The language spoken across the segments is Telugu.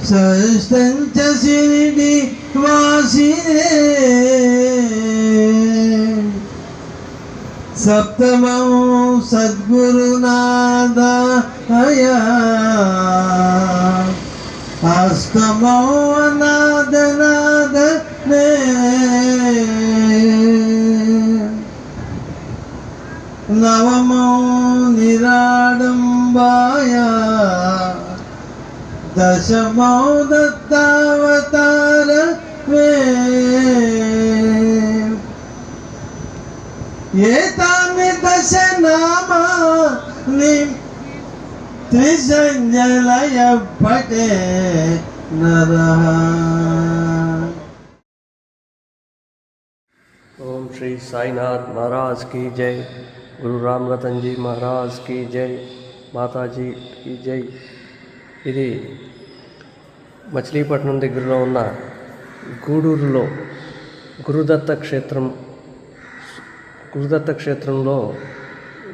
సష్టంచ శిరిడి వాసినే సప్తమం సద్గురునాథయ అష్టమో నాదనాద నవమో నిరాడంబాయ దశమో దత్తావతార ఏతాని దశ నామాని త్రిసంజలయ పటే నరః. ओम श्री साईनाथ महाराज की जय, गुरु रामरतन जी महाराज की जय, माता जी की जय. ఇది మచిలీపట్నం దగ్గరలో ఉన్న గూడూరులో గురుదత్త క్షేత్రంలో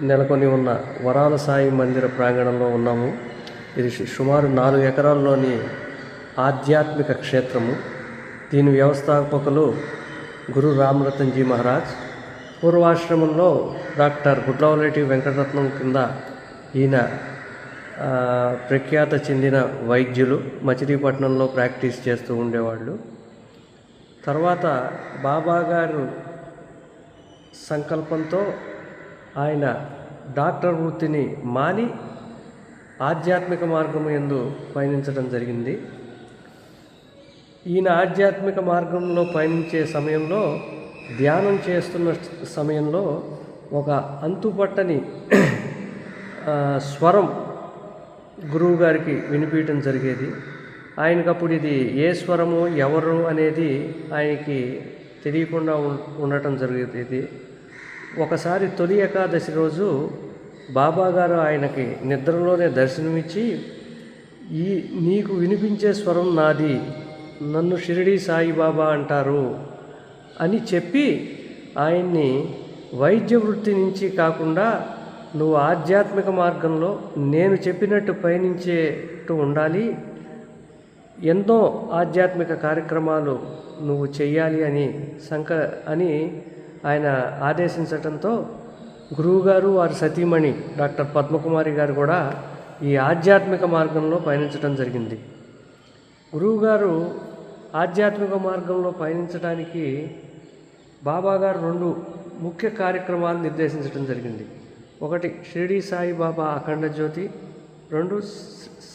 నెలకొని ఉన్న వరాల సాయి మందిర ప్రాంగణంలో ఉన్నాము. ఇది సుమారు 4 ఎకరాల్లోని ఆధ్యాత్మిక క్షేత్రము. దీని వ్యవస్థాపకులు గురు రామరతన్ జీ మహారాజ్. పూర్వాశ్రమంలో డాక్టర్ గుడ్లవలేటి వెంకటరత్నం కింద ఈయన ప్రఖ్యాత చెందిన వైద్యులు. మచిలీపట్నంలో ప్రాక్టీస్ చేస్తూ ఉండేవాళ్ళు. తర్వాత బాబా గారు సంకల్పంతో ఆయన డాక్టర్ వృత్తిని మాని ఆధ్యాత్మిక మార్గం యందు పయనించడం జరిగింది. ఈయన ఆధ్యాత్మిక మార్గంలో పయనించే సమయంలో, ధ్యానం చేస్తున్న సమయంలో ఒక అంతుపట్టని స్వరం గురువు గారికి వినిపించడం జరిగేది. ఆయనకప్పుడు ఇది ఏ స్వరము ఎవరు అనేది ఆయనకి తెలియకుండా ఉండటం జరిగేది. ఒకసారి తొలి ఏకాదశి రోజు బాబా గారు ఆయనకి నిద్రలోనే దర్శనమిచ్చి, నీకు వినిపించే స్వరం నాది, నన్ను షిరిడి సాయిబాబా అంటారు అని చెప్పి ఆయన్ని వైద్య వృత్తి నుంచి కాకుండా నువ్వు ఆధ్యాత్మిక మార్గంలో నేను చెప్పినట్టు పయనించేట్టు ఉండాలి, ఎన్నో ఆధ్యాత్మిక కార్యక్రమాలు నువ్వు చెయ్యాలి అని ఆయన ఆదేశించటంతో గురువుగారు వారి సతీమణి డాక్టర్ పద్మకుమారి గారు కూడా ఈ ఆధ్యాత్మిక మార్గంలో పయనించడం జరిగింది. గురువుగారు ఆధ్యాత్మిక మార్గంలో పయనించడానికి బాబాగారు 2 ముఖ్య కార్యక్రమాలు నిర్దేశించడం జరిగింది. ఒకటి షిరిడి సాయిబాబా అఖండ జ్యోతి, 2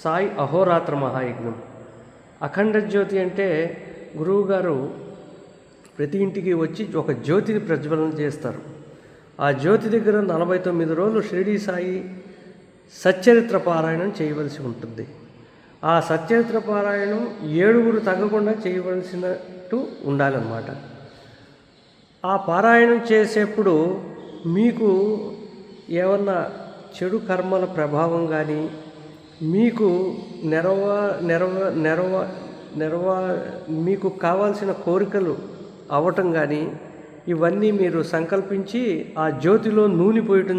సాయి అహోరాత్ర మహాయజ్ఞం. అఖండ జ్యోతి అంటే గురువుగారు ప్రతి ఇంటికి వచ్చి ఒక జ్యోతిని ప్రజ్వలన చేస్తారు. ఆ జ్యోతి దగ్గర 49 రోజులు షిరిడి సాయి సచ్చరిత్ర పారాయణం చేయవలసి ఉంటుంది. ఆ సచ్చరిత్ర పారాయణం 7 తగ్గకుండా చేయవలసినట్టు ఉండాలన్నమాట. ఆ పారాయణం చేసేప్పుడు మీకు ఏమన్నా చెడు కర్మల ప్రభావం కానీ, మీకు మీకు కావాల్సిన కోరికలు అవటం కానీ, ఇవన్నీ మీరు సంకల్పించి ఆ జ్యోతిలో నూనె పోయటం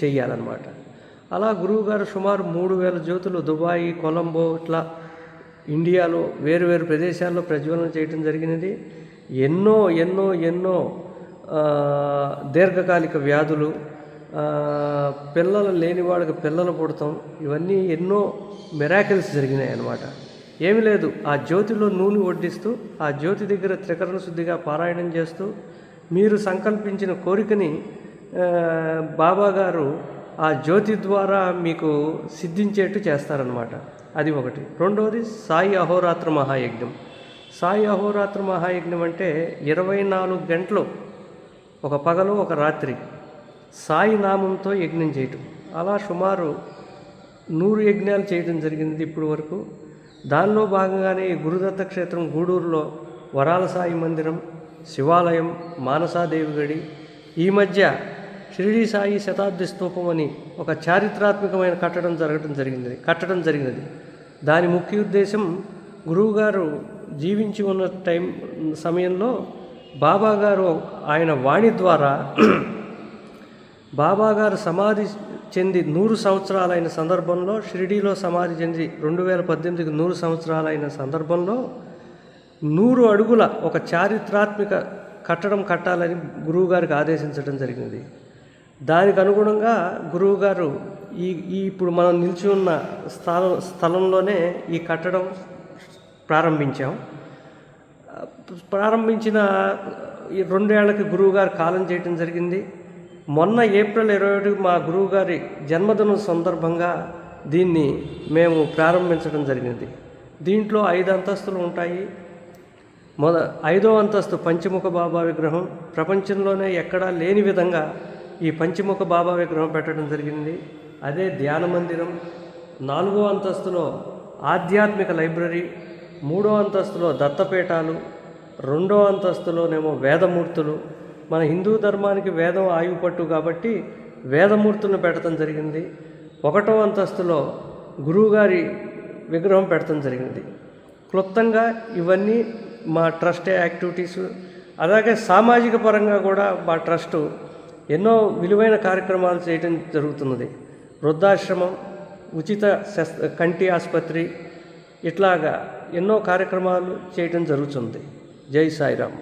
చెయ్యాలన్నమాట. అలా గురువుగారు సుమారు 3000 జ్యోతులు దుబాయ్, కొలంబో ఇట్లా ఇండియాలో వేరు ప్రదేశాల్లో ప్రజ్వలన చేయటం జరిగినది. ఎన్నో ఎన్నో ఎన్నో దీర్ఘకాలిక వ్యాధులు, పిల్లలు లేని వాళ్ళకి పిల్లలు పుడతాం, ఇవన్నీ ఎన్నో మిరాకిల్స్ జరిగినాయి అన్నమాట. ఏమి లేదు, ఆ జ్యోతిలో నూనె వడ్డిస్తూ ఆ జ్యోతి దగ్గర త్రికరణ శుద్ధిగా పారాయణం చేస్తూ మీరు సంకల్పించిన కోరికని బాబాగారు ఆ జ్యోతి ద్వారా మీకు సిద్ధించేట్టు చేస్తారనమాట. అది ఒకటి. రెండవది సాయి అహోరాత్ర మహాయజ్ఞం. సాయి అహోరాత్ర మహాయజ్ఞం అంటే 24 గంటలు, ఒక పగలు ఒక రాత్రి సాయి నామంతో యజ్ఞం చేయటం. అలా సుమారు 100 యజ్ఞాలు చేయడం జరిగింది ఇప్పటి వరకు. దానిలో భాగంగానే గురుదత్త క్షేత్రం గూడూరులో వరాల సాయి మందిరం, శివాలయం, మానసాదేవి గడి, ఈ మధ్య షిరిడి సాయి శతాబ్ది స్తూపం అని ఒక చారిత్రాత్మకమైన కట్టడం జరిగినది. దాని ముఖ్య ఉద్దేశం గురువుగారు జీవించి ఉన్న సమయంలో బాబాగారు ఆయన వాణి ద్వారా బాబాగారు చెంది 100 సంవత్సరాలైన సందర్భంలో, షిరిడీలో సమాధి చెంది 2018కి 100 సంవత్సరాలైన సందర్భంలో 100 అడుగుల ఒక చారిత్రాత్మక కట్టడం కట్టాలని గురువుగారికి ఆదేశించడం జరిగింది. దానికి అనుగుణంగా గురువుగారు ఇప్పుడు మనం నిలిచి ఉన్న స్థలంలోనే ఈ కట్టడం ప్రారంభించాం. ప్రారంభించిన ఈ 2 ఏళ్లకి గురువుగారు కాలం చేయటం జరిగింది. మొన్న ఏప్రిల్ 21 మా గురువుగారి జన్మదినం సందర్భంగా దీన్ని మేము ప్రారంభించడం జరిగింది. దీంట్లో 5 అంతస్తులు ఉంటాయి. 5వ అంతస్తు పంచముఖ బాబా విగ్రహం. ప్రపంచంలోనే ఎక్కడా లేని విధంగా ఈ పంచముఖ బాబా విగ్రహం పెట్టడం జరిగింది. అదే ధ్యాన మందిరం. 4వ అంతస్తులో ఆధ్యాత్మిక లైబ్రరీ, 3వ అంతస్తులో దత్తపీఠాలు, 2వ అంతస్తులోనేమో వేదమూర్తులు. మన హిందూ ధర్మానికి వేదం ఆయుపట్టు కాబట్టి వేదమూర్తులను పెట్టడం జరిగింది. 1వ అంతస్తులో గురువుగారి విగ్రహం పెట్టడం జరిగింది. క్లుప్తంగా ఇవన్నీ మా ట్రస్ట్ యాక్టివిటీసు. అలాగే సామాజిక పరంగా కూడా మా ట్రస్టు ఎన్నో విలువైన కార్యక్రమాలు చేయడం జరుగుతున్నది. వృద్ధాశ్రమం, ఉచిత కంటి ఆసుపత్రి, ఇట్లాగా ఎన్నో కార్యక్రమాలు చేయడం జరుగుతుంది. జై సాయిరామ్.